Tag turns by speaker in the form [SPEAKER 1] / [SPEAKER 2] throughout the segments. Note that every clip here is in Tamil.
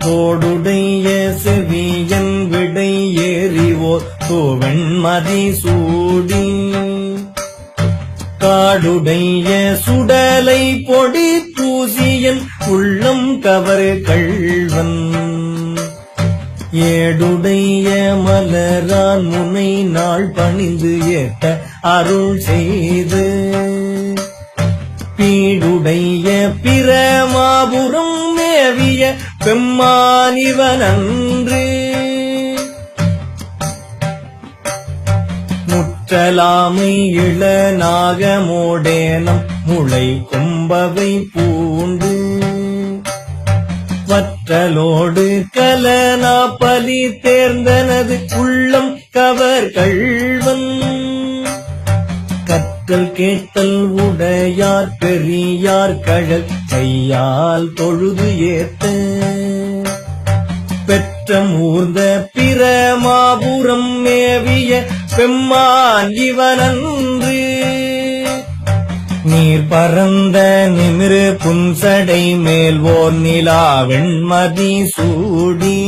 [SPEAKER 1] தோடுடைய செவியன் விடை ஏறிவோர் தோவெண்மதி சூடி காடுடைய சுடலை பொடி தூசியன் உள்ளம் கவர் கள்வன் ஏடுடைய மலரான் முனை நாள் பணிந்து ஏற்ற அருள் செய்து பீடுடைய பிரமாபுரம் மேவிய பெம்மானிவனன்று முற்றலாமை இளநாகமோடேனம் முளை கும்பவை பூண்டு வற்றலோடு கலனா பலி தேர்ந்தனது உள்ளம் கவர் கள்வன் கற்றல் கேட்டல் உடையார் பெரியார் கழல் கையால் தொழுது ஏத்த பெற்ற மூர்ந்த பிரமாபுரம் மேவிய பெம்மான் இவனன்று நீர் பரந்த நிமிரு புன்சடை மேல்வோர் நிலா வெண்மதி சூடி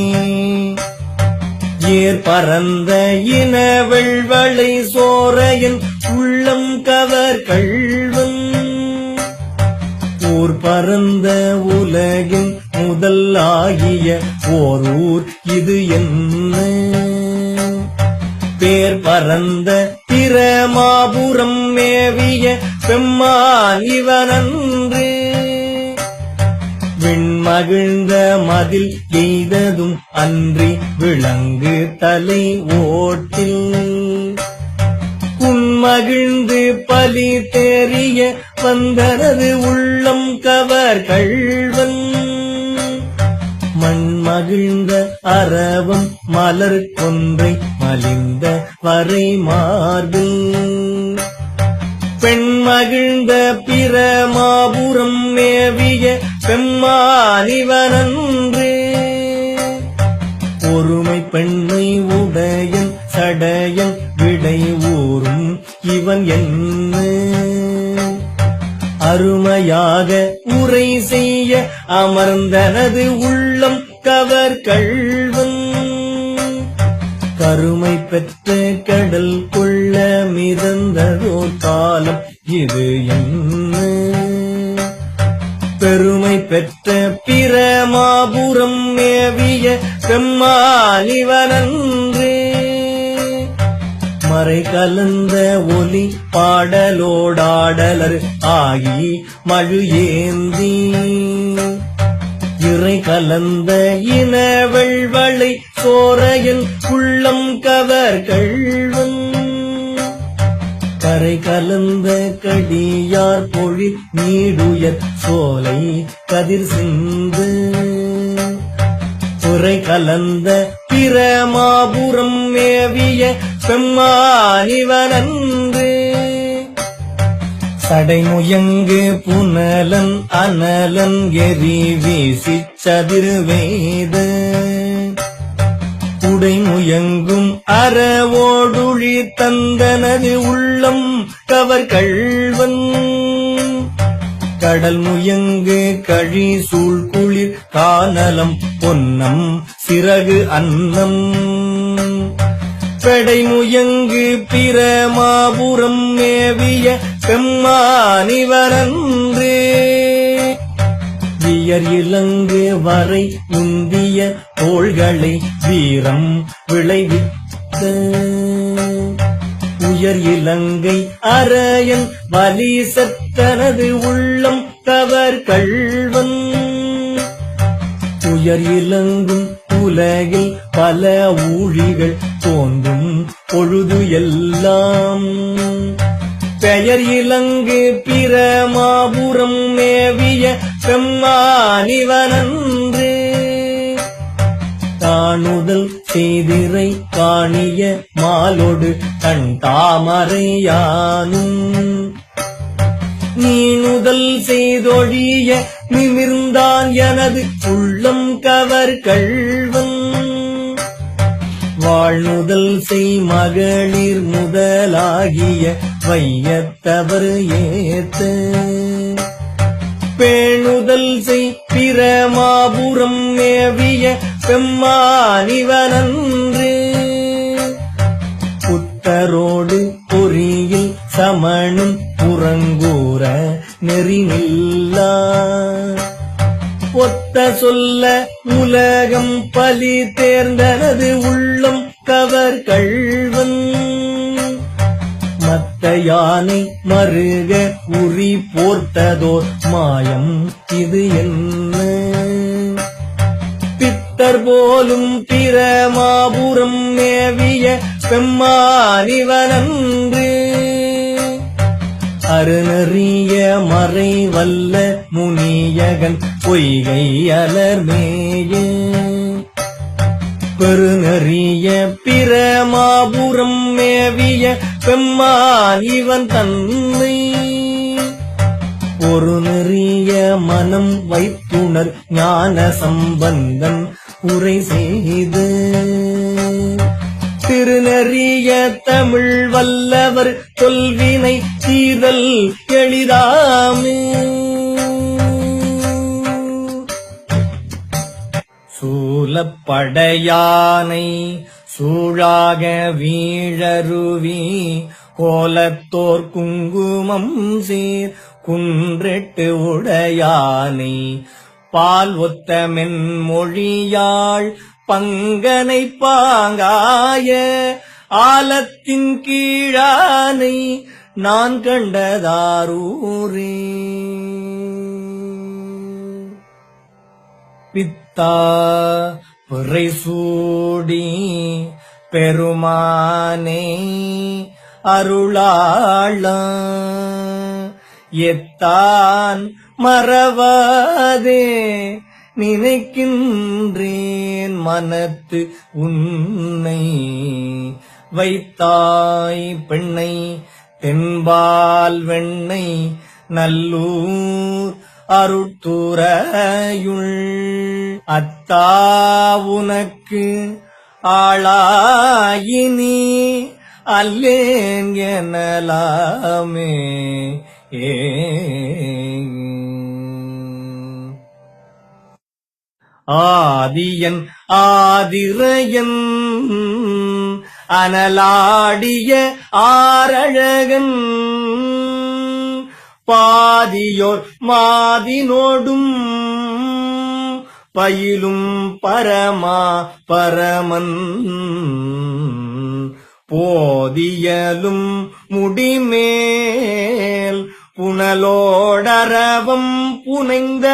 [SPEAKER 1] ஏர் பரந்த இன வெள்வளை சோரையன் உள்ளம் கவர் கள்வன் ஊர் பரந்த உலகின் முதல் ஆகிய ஓர் ஊர் இது என்ன பேர் பரந்த பிரமாபுரம் மேவிய பெம்மான் இவனன்று விண்மகிழ்ந்த மதில் எய்ததும் அன்றி விளங்கு தலை ஓட்டில் உன்மகிழ்ந்து பலி தேறிய வந்தனது உள்ளம் கவர் கள்வன் மண்மகிழ்ந்த அரவம் மலர் கொன்றை மலிந்த வரை மார்பில் பெண்மகிழ்ந்த பிரமாபுரம் மேவிய பெம்மானிவனன்று ஒருமை பெண்ணை உடையன் சடையன் விடை ஊரும் இவன் என்ன அருமையாக உரை செய்ய அமர்ந்தனது உள்ளம் கவர் கள்வன் கருமை பெற்ற கடல் கொள்ள மிதந்ததோ காலம் இது என்ன பெருமை பெற்ற பிரமாபுரம் மேவிய பெம்மானிவனன்று மறை கலந்த ஒலி பாடலோடாடலர் ஆகி மழு ஏந்தி இறை கலந்த இன வெள்வளை சோரையன் உள்ளம் கவர் கள்வன் கரை கலந்த கடியார் பொழி நீடுயர் சோலை கதிர் சிந்து துறை கலந்த பிரமாபுரம் மேவிய பெம்மானிவனன்று சடைமுயங்கு புனலன் அனலன் எரி வீசி சதிர்வேத உடைமுயங்கும் அறவோடுழி தந்தனது உள்ளம் கவர் கள்வன் கடல் முயங்கு கழி சூழ் குளிர் கானலம் பொன்னம் சிறகு அன்னம் பெடை முயங்கு பிரமாபுரம் மேவிய பெம்மானிவனன்று வியர் இலங்கு வரை முந்திய தோள்களை வீரம் விளைவித்த உயர் இலங்கை அரையன் வலி சத்தனது உள்ளம் கவர் கள்வன் உயர் இலங்கும் உலகில் பல ஊழிகள் தோன்றும் பொழுது எல்லாம் பெயர் இலங்கு பிரமாபுரம் மேவிய பெம்மானிவனன்று தானுதல் செய்திரை காணிய மாலோடு கண் தாமரையானும் நீனுதல் செய்தொழிய நிமிர்ந்தான் எனது உள்ளம் கவர் கள்வன் வாழ்நுதல் செய் மகளிர் முதலாகிய வையத்தவர் ஏத்த பேணுதல் செய் பிரமாபுரம் மேவிய பெம்மானிவனன்று புத்தரோடு பொறியில் சமணும் புறங்கூற நெறிநில்லா பொத்த சொல்ல உலகம் பலி தேர்ந்தனது உள்ளம் கவர் கள்வன் மத்த யானை மருக உரி போர்த்ததோர் மாயம் இது என்ன பித்தர் போலும் பிரமாபுரம் மேவிய பெம்மானிவனன்று அருணறிய மறை வல்ல முனியகன் பொய்கை அலர்மேய பெருநறிய பிரமாபுரம் மேவிய பெம்மான் இவன் தன்னை ஒரு நெறிய மனம் வைத்துணர் ஞான சம்பந்தன் உரை செய்து திருநறிய தமிழ் வல்லவர் தொல்வினை தீர்தல் எளிதாமே சூலப்படையானை சூழாக வீழருவி கோலத்தோர் குங்குமம் சீர் குன்றெட்டு உடையானை பால் ஒத்த மென்மொழியாள் பங்கனை பாங்காய ஆலத்தின் கீழானை நான் கண்டதாரூரே பித்தா பிறை சூடி பெருமானே அருளாளா எத்தான் மறவாதே நினைக்கின்றேன் மனத்து உன்னை வைத்தாய் பெண்ணை தென்பால் வெண்ணை நல்லூர் அருட்துறையுள் அத்தா உனக்கு ஆளாயினி அல்லேன் எனலாமே ஆதியன் ஆதிரையன் அனலாடிய ஆரழகன் பாதியோர் மாதினோடும் பயிலும் பரமா பரமன் போதியலும் முடிமேல் புனலோடரவம் புனைந்த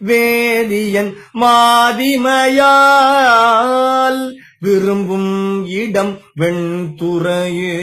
[SPEAKER 1] வேதியன் மாதிமையால் விரும்பும் இடம் வெண்துறையே